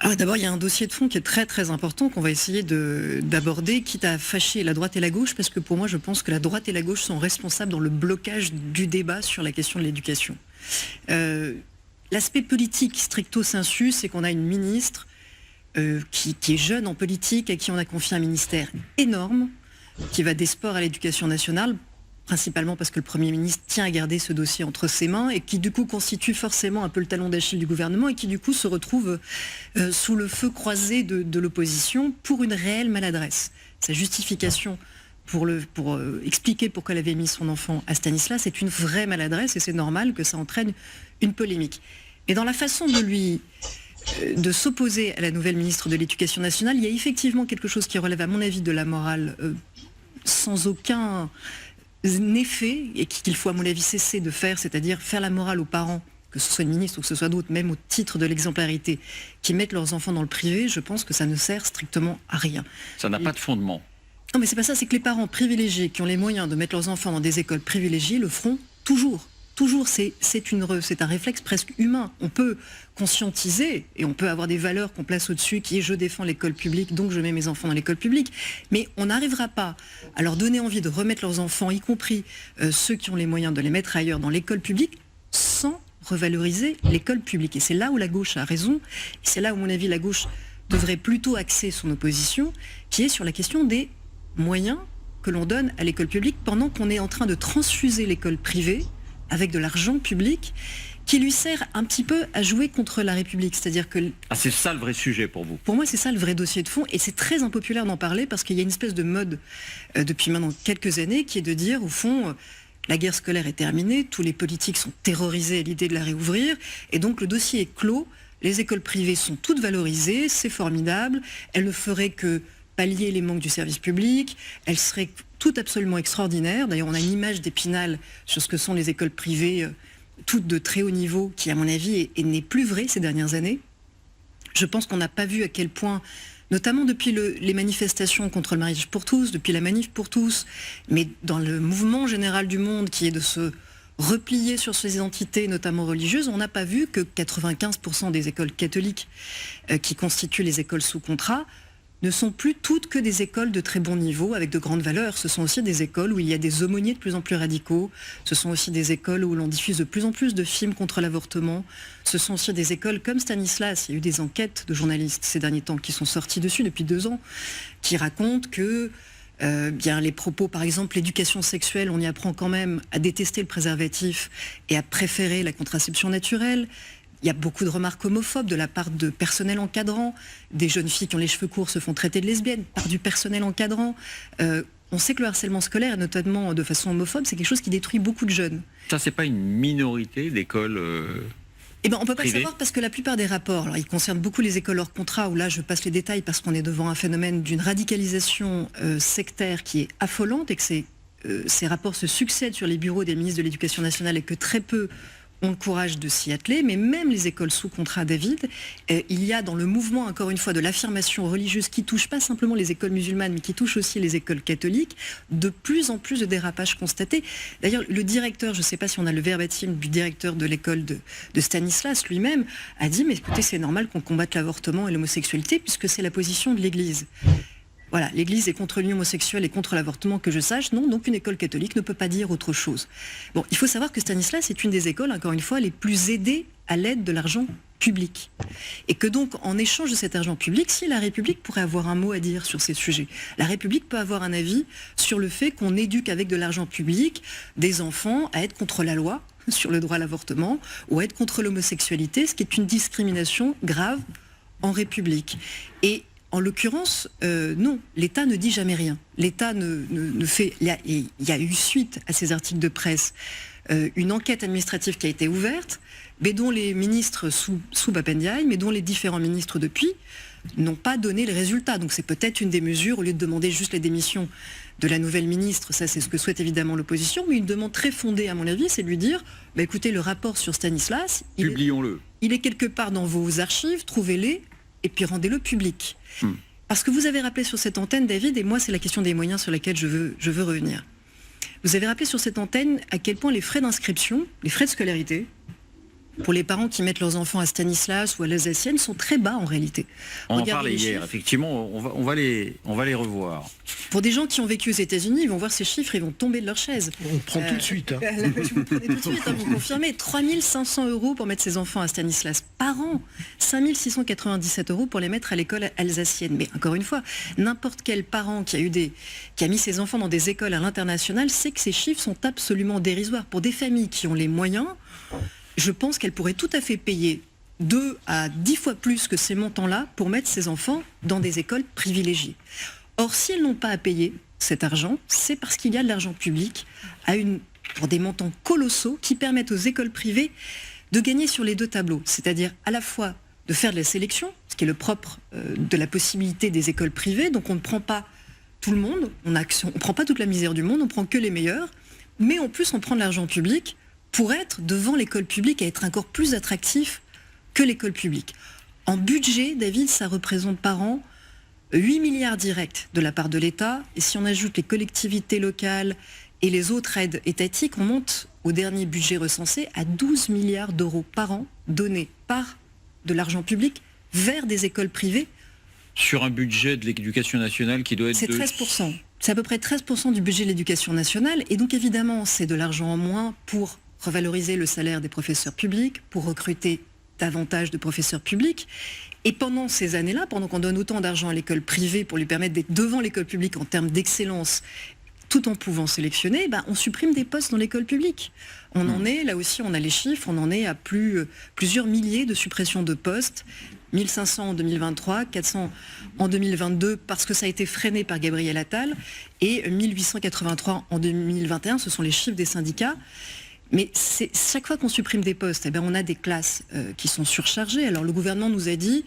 Alors d'abord, il y a un dossier de fond qui est très très important qu'on va essayer d'aborder, quitte à fâcher la droite et la gauche, parce que pour moi, je pense que la droite et la gauche sont responsables dans le blocage du débat sur la question de l'éducation. L'aspect politique stricto sensu, c'est qu'on a une ministre qui est jeune en politique, à qui on a confié un ministère énorme, qui va des sports à l'éducation nationale, principalement parce que le Premier ministre tient à garder ce dossier entre ses mains et qui du coup constitue forcément un peu le talon d'Achille du gouvernement et qui du coup se retrouve sous le feu croisé de l'opposition pour une réelle maladresse. Sa justification pour expliquer pourquoi elle avait mis son enfant à Stanislas, c'est une vraie maladresse et c'est normal que ça entraîne une polémique. Mais dans la façon de s'opposer à la nouvelle ministre de l'Éducation nationale, il y a effectivement quelque chose qui relève à mon avis de la morale sans aucun effet et qu'il faut à mon avis cesser de faire, c'est-à-dire faire la morale aux parents, que ce soit une ministre ou que ce soit d'autres, même au titre de l'exemplarité, qui mettent leurs enfants dans le privé. Je pense que ça ne sert strictement à rien. Ça n'a pas de fondement. Non mais c'est pas ça, c'est que les parents privilégiés qui ont les moyens de mettre leurs enfants dans des écoles privilégiées le feront toujours. Toujours, c'est un réflexe presque humain. On peut conscientiser et on peut avoir des valeurs qu'on place au-dessus, qui est je défends l'école publique, donc je mets mes enfants dans l'école publique. Mais on n'arrivera pas à leur donner envie de remettre leurs enfants, y compris ceux qui ont les moyens de les mettre ailleurs dans l'école publique, sans revaloriser l'école publique. Et c'est là où la gauche a raison, et c'est là où, à mon avis, la gauche devrait plutôt axer son opposition, qui est sur la question des moyens que l'on donne à l'école publique pendant qu'on est en train de transfuser l'école privée avec de l'argent public qui lui sert un petit peu à jouer contre la République. C'est-à-dire que... Ah, c'est ça le vrai sujet pour vous? Pour moi, c'est ça le vrai dossier de fond, et c'est très impopulaire d'en parler parce qu'il y a une espèce de mode depuis maintenant quelques années qui est de dire, au fond, la guerre scolaire est terminée, tous les politiques sont terrorisés à l'idée de la réouvrir, et donc le dossier est clos, les écoles privées sont toutes valorisées, c'est formidable, elles ne feraient que pallier les manques du service public, elles seraient tout absolument extraordinaires. D'ailleurs, on a une image d'Épinal sur ce que sont les écoles privées, toutes de très haut niveau, qui, à mon avis, n'est plus vraie ces dernières années. Je pense qu'on n'a pas vu à quel point, notamment depuis les manifestations contre le mariage pour tous, depuis la manif pour tous, mais dans le mouvement général du monde qui est de se replier sur ces identités, notamment religieuses, on n'a pas vu que 95% des écoles catholiques qui constituent les écoles sous contrat ne sont plus toutes que des écoles de très bon niveau, avec de grandes valeurs. Ce sont aussi des écoles où il y a des aumôniers de plus en plus radicaux. Ce sont aussi des écoles où l'on diffuse de plus en plus de films contre l'avortement. Ce sont aussi des écoles comme Stanislas. Il y a eu des enquêtes de journalistes ces derniers temps qui sont sortis dessus depuis 2 ans, qui racontent que bien les propos, par exemple, l'éducation sexuelle, on y apprend quand même à détester le préservatif et à préférer la contraception naturelle. Il y a beaucoup de remarques homophobes de la part de personnel encadrant. Des jeunes filles qui ont les cheveux courts se font traiter de lesbiennes par du personnel encadrant. On sait que le harcèlement scolaire, et notamment de façon homophobe, c'est quelque chose qui détruit beaucoup de jeunes. Ça, c'est pas une minorité d'écoles Eh ben, on ne peut pas savoir parce que la plupart des rapports, alors ils concernent beaucoup les écoles hors contrat, où là je passe les détails parce qu'on est devant un phénomène d'une radicalisation sectaire qui est affolante et que ces rapports se succèdent sur les bureaux des ministres de l'Éducation nationale et que très peu ont le courage de s'y atteler, mais même les écoles sous contrat, David, il y a dans le mouvement, encore une fois, de l'affirmation religieuse qui touche pas simplement les écoles musulmanes, mais qui touche aussi les écoles catholiques, de plus en plus de dérapages constatés. D'ailleurs, le directeur, je ne sais pas si on a le verbatim du directeur de l'école de Stanislas lui-même, a dit, mais écoutez, c'est normal qu'on combatte l'avortement et l'homosexualité, puisque c'est la position de l'Église. Voilà, l'Église est contre l'union homosexuelle et contre l'avortement, que je sache, non, donc une école catholique ne peut pas dire autre chose. Bon, il faut savoir que Stanislas est une des écoles, encore une fois, les plus aidées à l'aide de l'argent public. Et que donc, en échange de cet argent public, si la République pourrait avoir un mot à dire sur ces sujets, la République peut avoir un avis sur le fait qu'on éduque avec de l'argent public des enfants à être contre la loi sur le droit à l'avortement ou à être contre l'homosexualité, ce qui est une discrimination grave en République. Et en l'occurrence, non, l'État ne dit jamais rien. L'État ne fait... Il y a eu suite à ces articles de presse une enquête administrative qui a été ouverte, mais dont les ministres sous Papendiaï, mais dont les différents ministres depuis, n'ont pas donné les résultats. Donc c'est peut-être une des mesures, au lieu de demander juste la démission de la nouvelle ministre, ça c'est ce que souhaite évidemment l'opposition, mais une demande très fondée à mon avis, c'est de lui dire, bah, écoutez, le rapport sur Stanislas, publions-le. Il est quelque part dans vos archives, trouvez-les, et puis rendez-le public. Parce que vous avez rappelé sur cette antenne, David, et moi c'est la question des moyens sur laquelle je veux revenir. Vous avez rappelé sur cette antenne à quel point les frais d'inscription, les frais de scolarité, pour les parents qui mettent leurs enfants à Stanislas ou à l'Alsacienne sont très bas en réalité. On en Regardez parlait les hier, chiffres. effectivement, on va les revoir. Pour des gens qui ont vécu aux États-Unis, ils vont voir ces chiffres, ils vont tomber de leur chaise. On prend tout de suite. Hein. Je vous prenez tout de suite, vous confirmez. 3 500 € pour mettre ses enfants à Stanislas par an. 5 697 € pour les mettre à l'école alsacienne. Mais encore une fois, n'importe quel parent qui a mis ses enfants dans des écoles à l'international sait que ces chiffres sont absolument dérisoires. Pour des familles qui ont les moyens, je pense qu'elles pourraient tout à fait payer 2 à 10 fois plus que ces montants-là pour mettre ses enfants dans des écoles privilégiées. Or, si elles n'ont pas à payer cet argent, c'est parce qu'il y a de l'argent public pour des montants colossaux qui permettent aux écoles privées de gagner sur les deux tableaux, c'est-à-dire à la fois de faire de la sélection, ce qui est le propre de la possibilité des écoles privées, donc on ne prend pas tout le monde, on ne prend pas toute la misère du monde, on prend que les meilleurs, mais en plus on prend de l'argent public pour être devant l'école publique et être encore plus attractif que l'école publique. En budget, David, ça représente par an 8 milliards directs de la part de l'État, et si on ajoute les collectivités locales et les autres aides étatiques, on monte au dernier budget recensé à 12 milliards d'euros par an donnés par de l'argent public vers des écoles privées. Sur un budget de l'éducation nationale qui doit être C'est 13%. C'est à peu près 13% du budget de l'éducation nationale, et donc évidemment c'est de l'argent en moins pour revaloriser le salaire des professeurs publics, pour recruter davantage de professeurs publics. Et pendant ces années-là, pendant qu'on donne autant d'argent à l'école privée pour lui permettre d'être devant l'école publique en termes d'excellence, tout en pouvant sélectionner, on supprime des postes dans l'école publique. On en est, là aussi on a les chiffres, on en est à plusieurs milliers de suppressions de postes, 1500 en 2023, 400 en 2022 parce que ça a été freiné par Gabriel Attal, et 1883 en 2021, ce sont les chiffres des syndicats. Mais chaque fois qu'on supprime des postes, on a des classes qui sont surchargées. Alors le gouvernement nous a dit,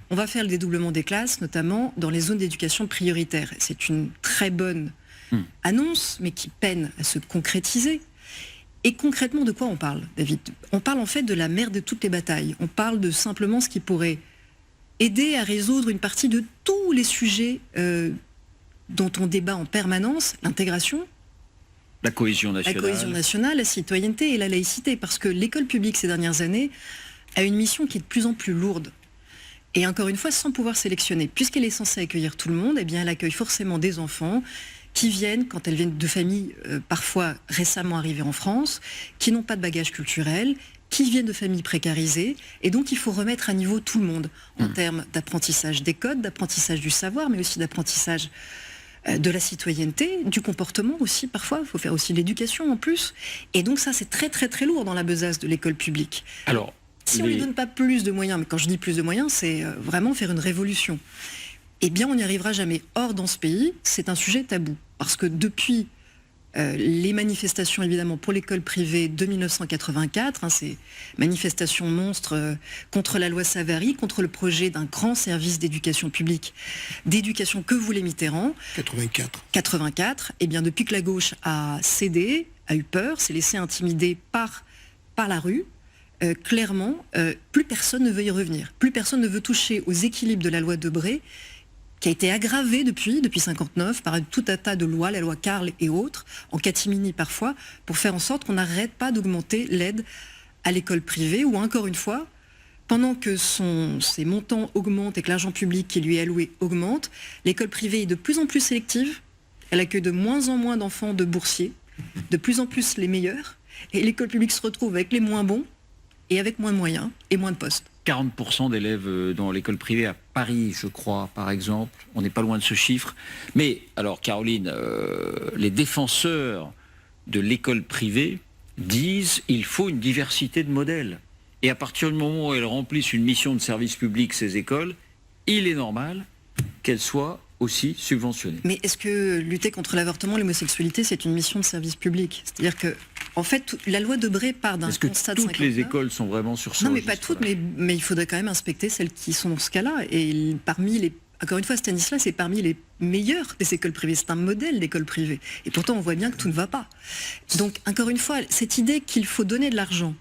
on va faire le dédoublement des classes, notamment dans les zones d'éducation prioritaire. C'est une très bonne annonce, mais qui peine à se concrétiser. Et concrètement, de quoi on parle, David ? On parle en fait de la mère de toutes les batailles. On parle de simplement ce qui pourrait aider à résoudre une partie de tous les sujets dont on débat en permanence, l'intégration, la cohésion nationale, la citoyenneté et la laïcité. Parce que l'école publique ces dernières années a une mission qui est de plus en plus lourde. Et encore une fois, sans pouvoir sélectionner. Puisqu'elle est censée accueillir tout le monde, elle accueille forcément des enfants qui viennent, quand elles viennent de familles parfois récemment arrivées en France, qui n'ont pas de bagage culturel, qui viennent de familles précarisées. Et donc il faut remettre à niveau tout le monde en termes d'apprentissage des codes, d'apprentissage du savoir, mais aussi d'apprentissage de la citoyenneté, du comportement aussi parfois, il faut faire aussi de l'éducation en plus. Et donc ça c'est très très très lourd dans la besace de l'école publique. Alors, si on ne lui donne pas plus de moyens, mais quand je dis plus de moyens, c'est vraiment faire une révolution, eh bien on n'y arrivera jamais. Or dans ce pays, c'est un sujet tabou, parce que depuis les manifestations évidemment pour l'école privée de 1984, ces manifestations monstres contre la loi Savary, contre le projet d'un grand service d'éducation publique, d'éducation que voulait Mitterrand. 84. Et bien depuis que la gauche a cédé, a eu peur, s'est laissé intimider par la rue, clairement, plus personne ne veut y revenir. Plus personne ne veut toucher aux équilibres de la loi Debré, qui a été aggravée depuis 1959 par tout un tas de lois, la loi Carle et autres, en catimini parfois, pour faire en sorte qu'on n'arrête pas d'augmenter l'aide à l'école privée, où encore une fois, pendant que ses montants augmentent et que l'argent public qui lui est alloué augmente, l'école privée est de plus en plus sélective, elle accueille de moins en moins d'enfants de boursiers, de plus en plus les meilleurs, et l'école publique se retrouve avec les moins bons, et avec moins de moyens et moins de postes. 40% d'élèves dans l'école privée à Paris, je crois, par exemple. On n'est pas loin de ce chiffre. Mais, alors, Caroline, les défenseurs de l'école privée disent qu'il faut une diversité de modèles. Et à partir du moment où elles remplissent une mission de service public, ces écoles, il est normal qu'elles soient aussi subventionnées. Mais est-ce que lutter contre l'avortement, l'homosexualité, c'est une mission de service public ? C'est-à-dire que, en fait, la loi Debré part d'un constat de 59. Est-ce que toutes les écoles sont vraiment sur ce Non, mais pas toutes, mais il faudrait quand même inspecter celles qui sont dans ce cas-là. Et encore une fois, Stanislas est parmi les meilleurs des écoles privées. C'est un modèle d'école privée. Et pourtant, on voit bien que tout ne va pas. Donc, encore une fois, cette idée qu'il faut donner de l'argent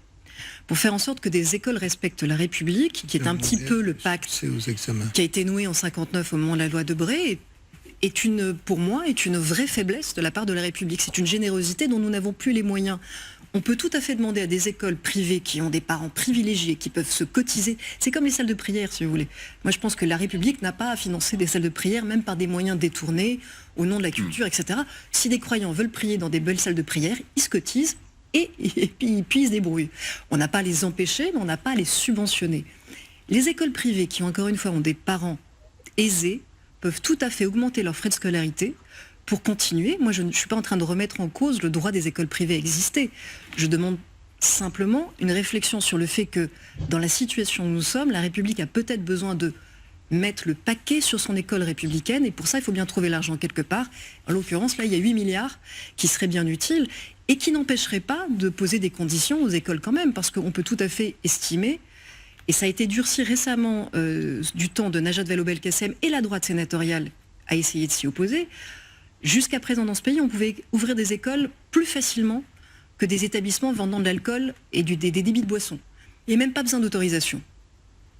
pour faire en sorte que des écoles respectent la République, qui est un petit peu le pacte qui a été noué en 59 au moment de la loi Debré, pour moi, est une vraie faiblesse de la part de la République. C'est une générosité dont nous n'avons plus les moyens. On peut tout à fait demander à des écoles privées qui ont des parents privilégiés, qui peuvent se cotiser. C'est comme les salles de prière, si vous voulez. Moi, je pense que la République n'a pas à financer des salles de prière, même par des moyens détournés, au nom de la culture, etc. Si des croyants veulent prier dans des belles salles de prière, ils se cotisent et puis ils se débrouillent. On n'a pas à les empêcher, mais on n'a pas à les subventionner. Les écoles privées qui, encore une fois, ont des parents aisés, peuvent tout à fait augmenter leurs frais de scolarité pour continuer. Moi, je ne suis pas en train de remettre en cause le droit des écoles privées à exister. Je demande simplement une réflexion sur le fait que, dans la situation où nous sommes, la République a peut-être besoin de mettre le paquet sur son école républicaine, et pour ça, il faut bien trouver l'argent quelque part. En l'occurrence, là, il y a 8 milliards qui seraient bien utiles, et qui n'empêcheraient pas de poser des conditions aux écoles quand même, parce qu'on peut tout à fait estimer, et ça a été durci récemment du temps de Najat Vallaud-Belkacem, et la droite sénatoriale a essayé de s'y opposer. Jusqu'à présent, dans ce pays, on pouvait ouvrir des écoles plus facilement que des établissements vendant de l'alcool et des débits de boissons. Il n'y a même pas besoin d'autorisation.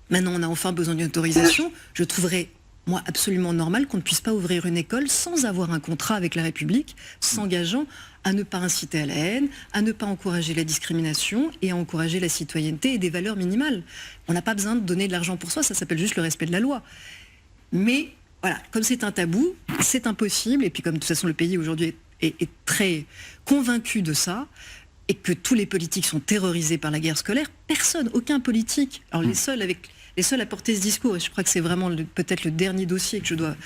Maintenant, on a enfin besoin d'une autorisation. Je trouverais, moi, absolument normal qu'on ne puisse pas ouvrir une école sans avoir un contrat avec la République, s'engageant à ne pas inciter à la haine, à ne pas encourager la discrimination et à encourager la citoyenneté et des valeurs minimales. On n'a pas besoin de donner de l'argent pour soi, ça s'appelle juste le respect de la loi. Mais voilà, comme c'est un tabou, c'est impossible, et puis comme de toute façon le pays aujourd'hui est très convaincu de ça, et que tous les politiques sont terrorisés par la guerre scolaire, personne, aucun politique, alors les seuls à porter ce discours, et je crois que c'est vraiment peut-être le dernier dossier que je dois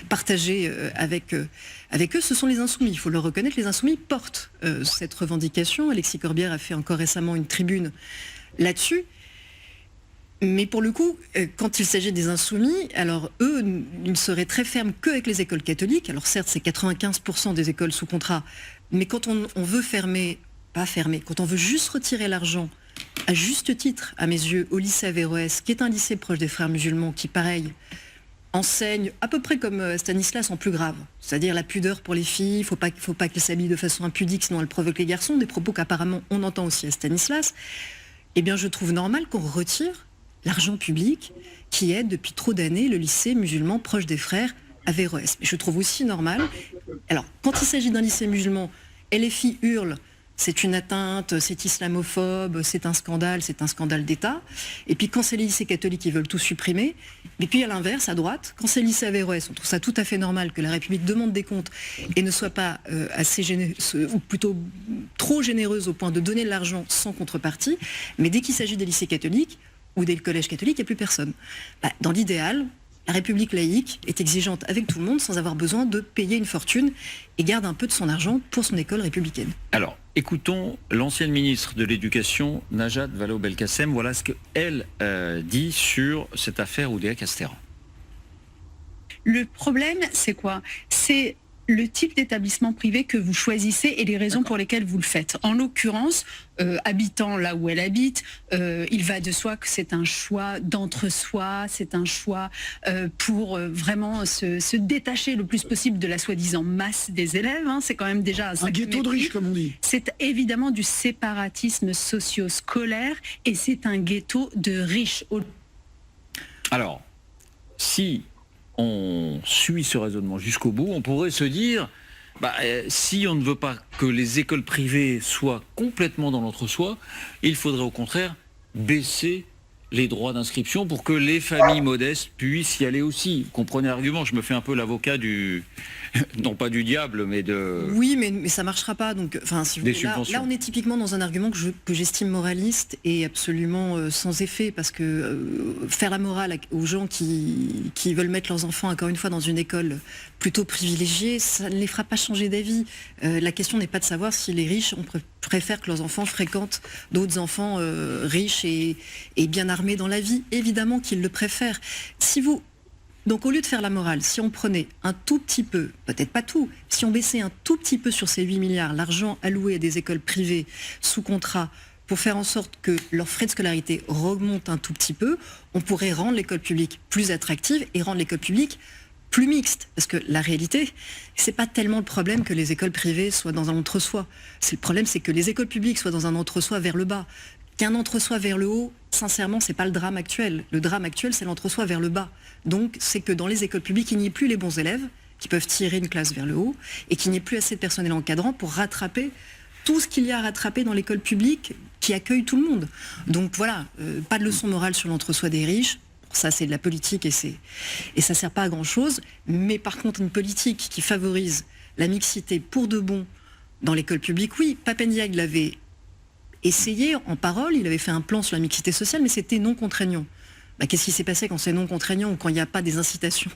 partager avec eux, ce sont les Insoumis. Il faut le reconnaître, les Insoumis portent cette revendication. Alexis Corbière a fait encore récemment une tribune là-dessus. Mais pour le coup, quand il s'agit des Insoumis, alors eux ne seraient très fermes qu'avec les écoles catholiques. Alors certes, c'est 95% des écoles sous contrat, mais quand on veut quand on veut juste retirer l'argent, à juste titre, à mes yeux, au lycée Averroès, qui est un lycée proche des frères musulmans, qui pareil, enseigne à peu près comme Stanislas en plus grave, c'est-à-dire la pudeur pour les filles, il faut pas qu'elles s'habillent de façon impudique, sinon elles provoquent les garçons, des propos qu'apparemment on entend aussi à Stanislas. Eh bien, je trouve normal qu'on retire l'argent public qui aide depuis trop d'années le lycée musulman proche des frères Averroès. Mais je trouve aussi normal, alors quand il s'agit d'un lycée musulman, et les filles hurlent, c'est une atteinte, c'est islamophobe, c'est un scandale d'État. Et puis quand c'est les lycées catholiques, ils veulent tout supprimer. Et puis à l'inverse, à droite, quand c'est le lycée Averroès, on trouve ça tout à fait normal que la République demande des comptes et ne soit pas assez généreuse, ou plutôt trop généreuse au point de donner de l'argent sans contrepartie. Mais dès qu'il s'agit des lycées catholiques ou des collèges catholiques, il n'y a plus personne. Dans l'idéal, la République laïque est exigeante avec tout le monde sans avoir besoin de payer une fortune et garde un peu de son argent pour son école républicaine. Alors, écoutons l'ancienne ministre de l'Éducation, Najat Vallaud-Belkacem. Voilà ce qu'elle dit sur cette affaire Oudéa Castéra. Le problème, c'est quoi ? C'est le type d'établissement privé que vous choisissez et les raisons pour lesquelles vous le faites. En l'occurrence, habitant là où elle habite, il va de soi que c'est un choix d'entre-soi, c'est un choix pour vraiment se détacher le plus possible de la soi-disant masse des élèves. C'est quand même déjà un ghetto de riches, comme on dit. C'est évidemment du séparatisme socio-scolaire et c'est un ghetto de riches. Alors, si on suit ce raisonnement jusqu'au bout, on pourrait se dire, si on ne veut pas que les écoles privées soient complètement dans l'entre-soi, il faudrait au contraire baisser les droits d'inscription pour que les familles modestes puissent y aller aussi. Vous comprenez l'argument, je me fais un peu l'avocat du... non pas du diable, mais de... Oui, mais ça ne marchera pas. Donc, si vous voulez, là, on est typiquement dans un argument que j'estime moraliste et absolument sans effet, parce que faire la morale aux gens qui veulent mettre leurs enfants, encore une fois, dans une école plutôt privilégiée, ça ne les fera pas changer d'avis. La question n'est pas de savoir si les riches préfèrent que leurs enfants fréquentent d'autres enfants riches et bien armés dans la vie. Évidemment qu'ils le préfèrent. Donc au lieu de faire la morale, si on prenait un tout petit peu, peut-être pas tout, si on baissait un tout petit peu sur ces 8 milliards l'argent alloué à des écoles privées sous contrat pour faire en sorte que leurs frais de scolarité remontent un tout petit peu, on pourrait rendre l'école publique plus attractive et rendre l'école publique plus mixte. Parce que la réalité, c'est pas tellement le problème que les écoles privées soient dans un entre-soi. Le problème, c'est que les écoles publiques soient dans un entre-soi vers le bas. Qu'un entre-soi vers le haut, sincèrement, c'est pas le drame actuel. Le drame actuel, c'est l'entre-soi vers le bas. Donc, c'est que dans les écoles publiques, il n'y ait plus les bons élèves qui peuvent tirer une classe vers le haut, et qu'il n'y ait plus assez de personnel encadrant pour rattraper tout ce qu'il y a à rattraper dans l'école publique qui accueille tout le monde. Donc voilà, pas de leçon morale sur l'entre-soi des riches. Ça, c'est de la politique et ça ne sert pas à grand-chose. Mais par contre, une politique qui favorise la mixité pour de bon dans l'école publique, oui, Pape Ndiaye l'avait essayé en parole, il avait fait un plan sur la mixité sociale, mais c'était non contraignant. Qu'est-ce qui s'est passé quand c'est non contraignant ou quand il n'y a pas des incitations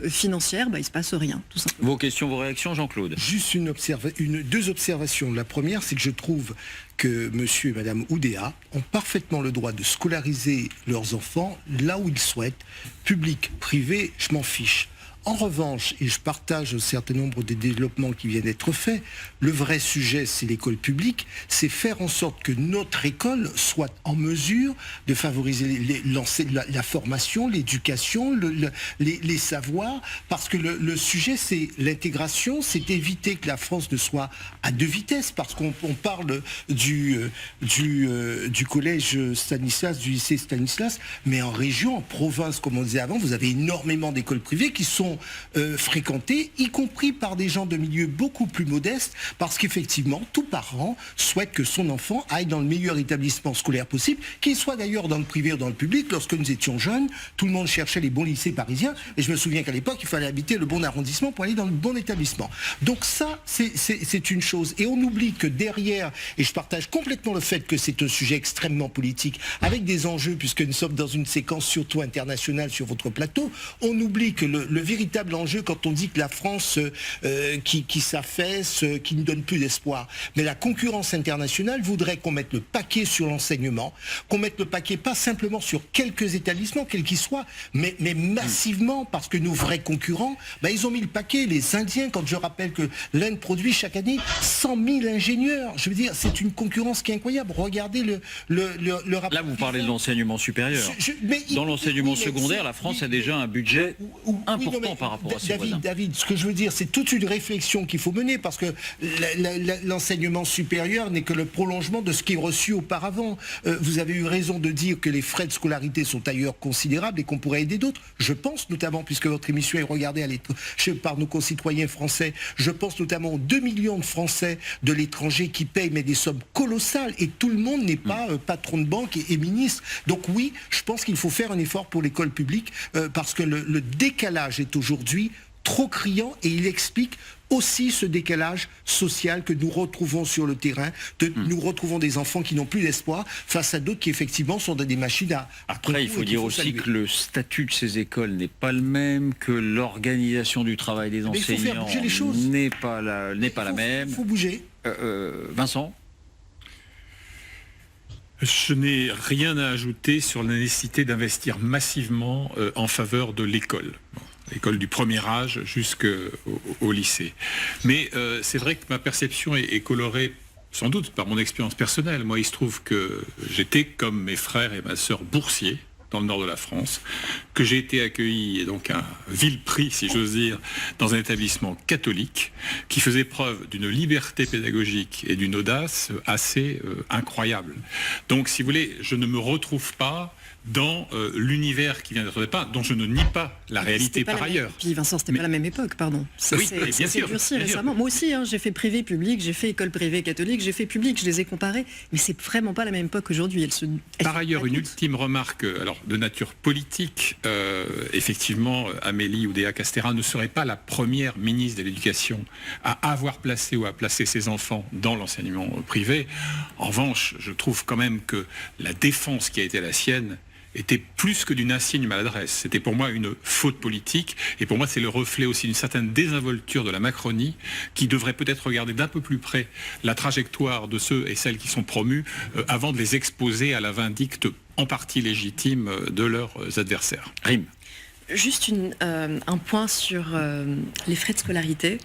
financières? Il ne se passe rien, tout simplement. Vos questions, vos réactions, Jean-Claude? Juste deux observations. La première, c'est que je trouve que monsieur et madame Oudéa ont parfaitement le droit de scolariser leurs enfants là où ils souhaitent, public, privé, je m'en fiche. En revanche, et je partage un certain nombre des développements qui viennent d'être faits, le vrai sujet, c'est l'école publique, c'est faire en sorte que notre école soit en mesure de favoriser la formation, l'éducation, les savoirs, parce que le sujet, c'est l'intégration, c'est éviter que la France ne soit à deux vitesses, parce qu'on parle du collège Stanislas, du lycée Stanislas, mais en région, en province, comme on disait avant, vous avez énormément d'écoles privées qui sont fréquentés, y compris par des gens de milieux beaucoup plus modestes, parce qu'effectivement, tout parent souhaite que son enfant aille dans le meilleur établissement scolaire possible, qu'il soit d'ailleurs dans le privé ou dans le public. Lorsque nous étions jeunes, tout le monde cherchait les bons lycées parisiens, et je me souviens qu'à l'époque, il fallait habiter le bon arrondissement pour aller dans le bon établissement. Donc ça, c'est une chose. Et on oublie que derrière, et je partage complètement le fait que c'est un sujet extrêmement politique, avec des enjeux, puisque nous sommes dans une séquence surtout internationale sur votre plateau, on oublie que le véritable enjeu quand on dit que la France qui s'affaisse, qui ne donne plus d'espoir. Mais la concurrence internationale voudrait qu'on mette le paquet sur l'enseignement, qu'on mette le paquet pas simplement sur quelques établissements, quels qu'ils soient, mais massivement, parce que nos vrais concurrents, ils ont mis le paquet. Les Indiens, quand je rappelle que l'Inde produit chaque année 100 000 ingénieurs, je veux dire, c'est une concurrence qui est incroyable. Regardez le rapport. Là, vous parlez de l'enseignement supérieur. Dans l'enseignement secondaire, la France a déjà un budget important par rapport à ses voisins. David, ce que je veux dire, c'est toute une réflexion qu'il faut mener, parce que l'enseignement supérieur n'est que le prolongement de ce qui est reçu auparavant. Vous avez eu raison de dire que les frais de scolarité sont ailleurs considérables et qu'on pourrait aider d'autres. Je pense notamment, puisque votre émission est regardée par nos concitoyens français, je pense notamment aux 2 millions de Français de l'étranger qui payent mais des sommes colossales, et tout le monde n'est pas patron de banque et ministre. Donc oui, je pense qu'il faut faire un effort pour l'école publique, parce que le décalage est aujourd'hui trop criant, et il explique aussi ce décalage social que nous retrouvons sur le terrain. Nous retrouvons des enfants qui n'ont plus d'espoir face à d'autres qui effectivement sont des machines à... Après, il faut dire aussi que le statut de ces écoles n'est pas le même, que l'organisation du travail des enseignants n'est pas la même. Il faut bouger. Vincent ? Je n'ai rien à ajouter sur la nécessité d'investir massivement en faveur de l'école. L'école du premier âge jusqu'au lycée. Mais c'est vrai que ma perception est colorée sans doute par mon expérience personnelle. Moi, il se trouve que j'étais, comme mes frères et ma sœur, boursier dans le nord de la France, que j'ai été accueilli, et donc à vil prix, si j'ose dire, dans un établissement catholique qui faisait preuve d'une liberté pédagogique et d'une audace assez incroyable. Donc, si vous voulez, je ne me retrouve pas dans l'univers qui vient d'être dépeint, dont je ne nie pas la réalité par ailleurs. Puis Vincent, c'était pas la même époque, pardon. Oui, bien sûr. Récemment. Moi aussi, j'ai fait privé, public, j'ai fait école privée catholique, j'ai fait public, je les ai comparés, mais c'est vraiment pas la même époque qu'aujourd'hui. Par ailleurs, une ultime remarque, alors de nature politique, effectivement, Amélie Oudéa-Castéra ne serait pas la première ministre de l'Éducation à avoir placé ou à placer ses enfants dans l'enseignement privé. En revanche, je trouve quand même que la défense qui a été la sienne était plus que d'une insigne maladresse. C'était pour moi une faute politique, et pour moi c'est le reflet aussi d'une certaine désinvolture de la Macronie, qui devrait peut-être regarder d'un peu plus près la trajectoire de ceux et celles qui sont promus avant de les exposer à la vindicte en partie légitime de leurs adversaires. Rime. Juste un point sur les frais de scolarité.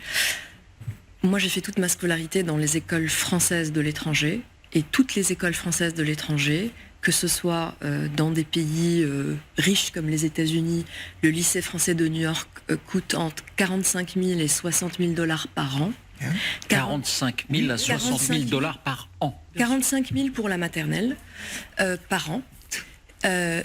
Moi j'ai fait toute ma scolarité dans les écoles françaises de l'étranger, et toutes les écoles françaises de l'étranger, que ce soit dans des pays riches comme les États-Unis, le lycée français de New York coûte entre 45 000 et 60 000 $ par an. 45 000 à 60 000 $ par an. 45 000 pour la maternelle par an.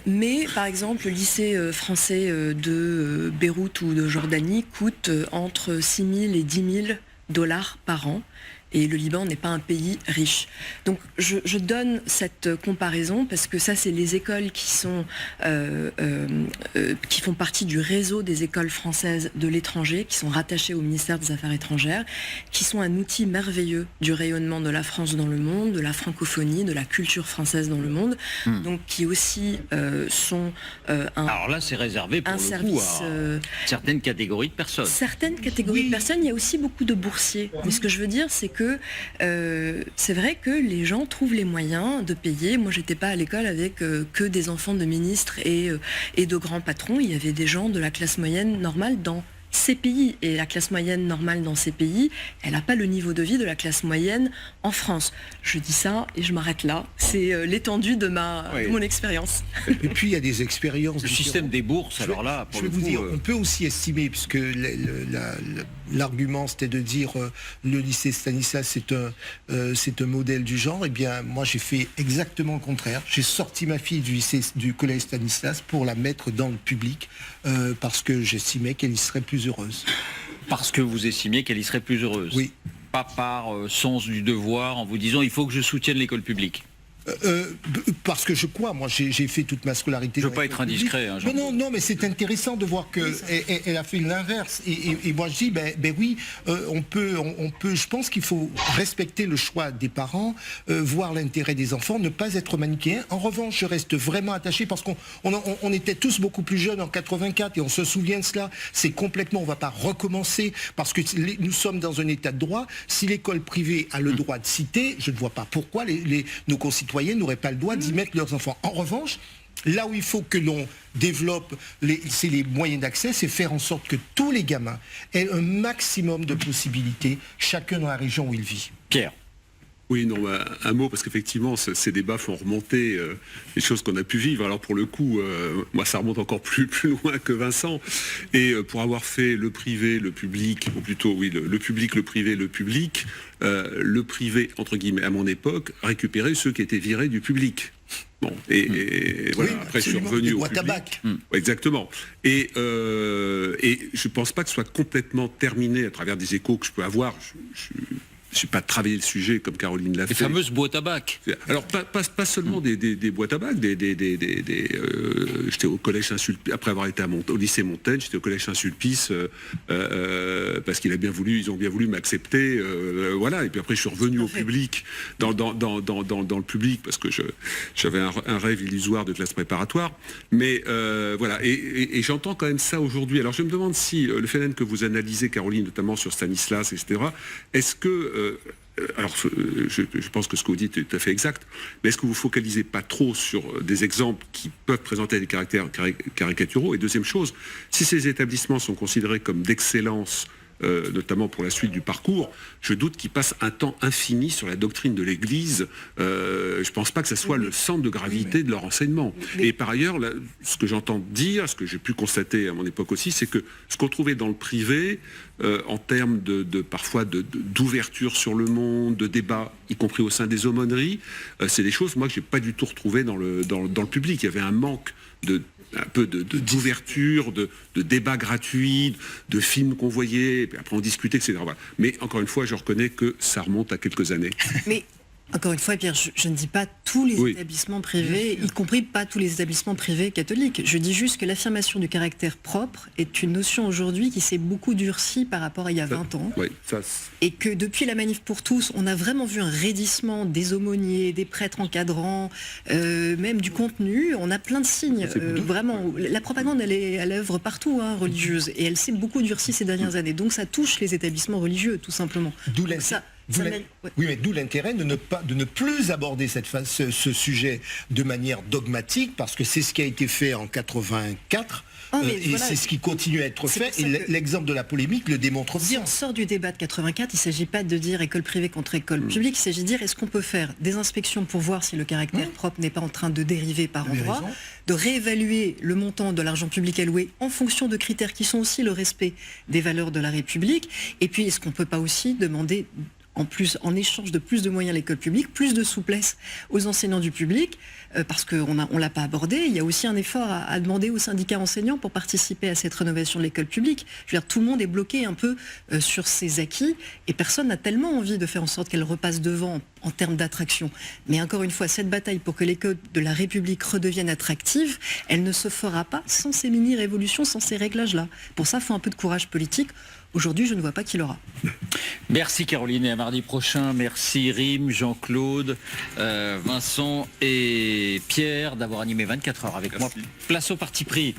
Mais par exemple, le lycée français de Beyrouth ou de Jordanie coûte entre 6 000 et 10 000 $ par an. Et le Liban n'est pas un pays riche. Donc je donne cette comparaison parce que ça, c'est les écoles qui font partie du réseau des écoles françaises de l'étranger, qui sont rattachées au ministère des Affaires étrangères, qui sont un outil merveilleux du rayonnement de la France dans le monde, de la francophonie, de la culture française dans le monde, donc qui aussi sont Alors là, c'est réservé pour un le service, coup à certaines catégories de personnes. certaines catégories de personnes. Il y a aussi beaucoup de boursiers. Mais ce que je veux dire, c'est que c'est vrai que les gens trouvent les moyens de payer. Moi, j'étais pas à l'école avec que des enfants de ministres et de grands patrons. Il y avait des gens de la classe moyenne normale dans ces pays. Et la classe moyenne normale dans ces pays, elle n'a pas le niveau de vie de la classe moyenne en France. Je dis ça et je m'arrête là. C'est l'étendue de mon expérience. Et puis il y a des expériences. Le système des bourses, alors là, pour je vais le vous coup, dire, on peut aussi estimer, puisque l'argument c'était de dire le lycée Stanislas c'est un modèle du genre. Eh bien, moi j'ai fait exactement le contraire. J'ai sorti ma fille du collège Stanislas pour la mettre dans le public parce que j'estimais qu'elle y serait plus heureuse. parce que vous estimiez qu'elle y serait plus heureuse. Oui. Pas par sens du devoir, en vous disant il faut que je soutienne l'école publique. Parce que je crois, moi j'ai fait toute ma scolarité. Je veux pas être indiscret. Hein, non, mais c'est intéressant de voir qu'elle a fait l'inverse. Et moi je dis, ben oui, on peut. Je pense qu'il faut respecter le choix des parents, voir l'intérêt des enfants, ne pas être manichéen. En revanche, je reste vraiment attaché parce qu'on était tous beaucoup plus jeunes en 84 et on se souvient de cela. C'est complètement, on va pas recommencer parce que nous sommes dans un état de droit. Si l'école privée a le droit de citer, je ne vois pas pourquoi nos concitoyens n'auraient pas le droit d'y mettre leurs enfants. En revanche, là où il faut que l'on développe les moyens d'accès, c'est faire en sorte que tous les gamins aient un maximum de possibilités, chacun dans la région où il vit. Pierre. Oui, non, un mot, parce qu'effectivement, ces débats font remonter les choses qu'on a pu vivre. Alors pour le coup, moi, ça remonte encore plus loin que Vincent. Et pour avoir fait le privé, le public, ou plutôt, oui, le public, le privé, le public, le privé, entre guillemets, à mon époque, récupérait ceux qui étaient virés du public. Bon, et voilà, oui, après je suis revenu au public. Exactement. Et je ne pense pas que ce soit complètement terminé à travers des échos que je peux avoir. Je suis pas travaillé le sujet comme Caroline l'a fait. Les fameuses boîtes à bac. Alors pas seulement des boîtes à bac, j'étais au collège Saint-Sulpice, après avoir été au lycée Montaigne, j'étais au collège Saint-Sulpice parce qu'ils ont bien voulu m'accepter, voilà. Et puis après je suis revenu au public, dans le public parce que j'avais un rêve illusoire de classe préparatoire. Mais voilà. Et j'entends quand même ça aujourd'hui. Alors je me demande si le phénomène que vous analysez, Caroline, notamment sur Stanislas, etc. Est-ce que alors, je pense que ce que vous dites est tout à fait exact, mais est-ce que vous focalisez pas trop sur des exemples qui peuvent présenter des caractères caricaturaux? Et deuxième chose, si ces établissements sont considérés comme d'excellence, notamment pour la suite du parcours, je doute qu'ils passent un temps infini sur la doctrine de l'Église. Je ne pense pas que ce soit le centre de gravité de leur enseignement. Et par ailleurs, là, ce que j'entends dire, ce que j'ai pu constater à mon époque aussi, c'est que ce qu'on trouvait dans le privé, en termes parfois d'ouverture sur le monde, de débat, y compris au sein des aumôneries, c'est des choses, moi, que j'ai pas du tout retrouvées dans le public. Il y avait un manque d'ouverture, de débats gratuits, de films qu'on voyait, et puis après on discutait, etc. Voilà. Mais encore une fois, je reconnais que ça remonte à quelques années. Mais encore une fois, Pierre, je ne dis pas tous les établissements privés, y compris pas tous les établissements privés catholiques. Je dis juste que l'affirmation du caractère propre est une notion aujourd'hui qui s'est beaucoup durcie par rapport à il y a 20 ans. Oui, et que depuis la manif pour tous, on a vraiment vu un raidissement des aumôniers, des prêtres encadrants, même du contenu. On a plein de signes. Vraiment, la propagande, elle est à l'œuvre partout, hein, religieuse. Et elle s'est beaucoup durcie ces dernières années. Donc ça touche les établissements religieux, tout simplement. Oui, mais d'où l'intérêt de ne plus aborder ce sujet de manière dogmatique, parce que c'est ce qui a été fait en 84. C'est ce qui continue à être fait, et l'exemple de la polémique le démontre bien. Si on sort du débat de 84, il ne s'agit pas de dire école privée contre école publique, il s'agit de dire est-ce qu'on peut faire des inspections pour voir si le caractère propre n'est pas en train de dériver par endroit, de réévaluer le montant de l'argent public alloué en fonction de critères qui sont aussi le respect des valeurs de la République, et puis est-ce qu'on ne peut pas aussi demander en échange de plus de moyens à l'école publique, plus de souplesse aux enseignants du public, parce qu'on ne l'a pas abordé. Il y a aussi un effort à demander aux syndicats enseignants pour participer à cette rénovation de l'école publique. Je veux dire, tout le monde est bloqué un peu sur ses acquis et personne n'a tellement envie de faire en sorte qu'elle repasse devant en termes d'attraction. Mais encore une fois, cette bataille pour que l'école de la République redevienne attractive, elle ne se fera pas sans ces mini-révolutions, sans ces réglages-là. Pour ça, il faut un peu de courage politique. Aujourd'hui, je ne vois pas qui l'aura. Merci Caroline et à mardi prochain. Merci Rim, Jean-Claude, Vincent et Pierre d'avoir animé 24 heures avec moi. Place au parti pris.